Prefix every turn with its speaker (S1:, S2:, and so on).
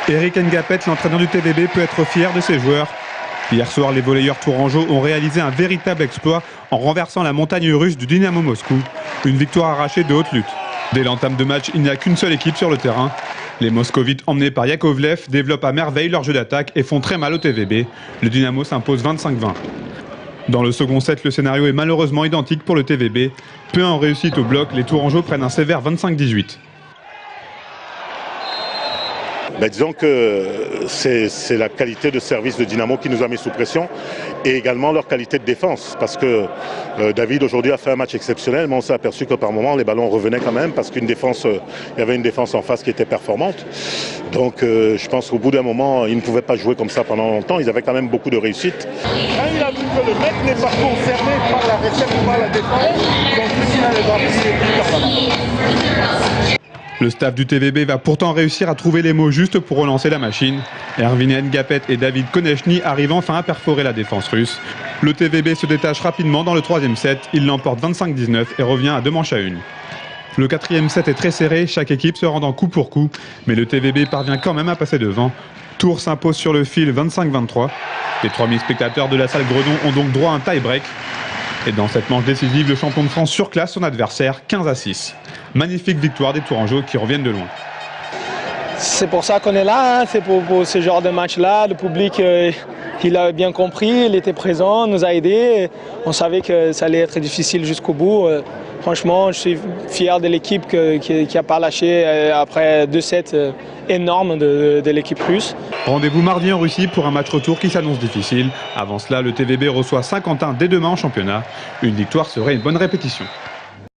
S1: Eric Ngapet, l'entraîneur du TVB, peut être fier de ses joueurs. Hier soir, les volleyeurs tourangeaux ont réalisé un véritable exploit en renversant la montagne russe du Dynamo Moscou. Une victoire arrachée de haute lutte. Dès l'entame de match, il n'y a qu'une seule équipe sur le terrain. Les Moscovites, emmenés par Yakovlev, développent à merveille leur jeu d'attaque et font très mal au TVB. Le Dynamo s'impose 25-20. Dans le second set, le scénario est malheureusement identique pour le TVB. Peu en réussite au bloc, les tourangeaux prennent un sévère 25-18.
S2: Disons que c'est la qualité de service de Dynamo qui nous a mis sous pression et également leur qualité de défense parce que David aujourd'hui a fait un match exceptionnel, mais on s'est aperçu que par moments les ballons revenaient quand même parce qu'il y avait une défense en face qui était performante. Donc je pense qu'au bout d'un moment, ils ne pouvaient pas jouer comme ça pendant longtemps, ils avaient quand même beaucoup de réussite.
S3: Quand il a vu que le mec n'est pas concerné par la réception ou par la défense, donc le final est parti.
S1: Le staff du TVB va pourtant réussir à trouver les mots justes pour relancer la machine. Erwin Ngapet et David Konechny arrivent enfin à perforer la défense russe. Le TVB se détache rapidement dans le troisième set, il l'emporte 25-19 et revient à 2-1. Le quatrième set est très serré, chaque équipe se rendant coup pour coup, mais le TVB parvient quand même à passer devant. Tours s'impose sur le fil 25-23. Les 3000 spectateurs de la salle Gredon ont donc droit à un tie-break. Et dans cette manche décisive, le champion de France surclasse son adversaire 15-6. Magnifique victoire des Tourangeaux qui reviennent de loin.
S4: C'est pour ça qu'on est là, c'est pour ce genre de match-là. Le public, il a bien compris, il était présent, nous a aidés. On savait que ça allait être difficile jusqu'au bout. Franchement, je suis fier de l'équipe qui n'a pas lâché après 2 sets énormes de l'équipe russe.
S1: Rendez-vous mardi en Russie pour un match retour qui s'annonce difficile. Avant cela, le TVB reçoit Saint-Quentin dès demain en championnat. Une victoire serait une bonne répétition.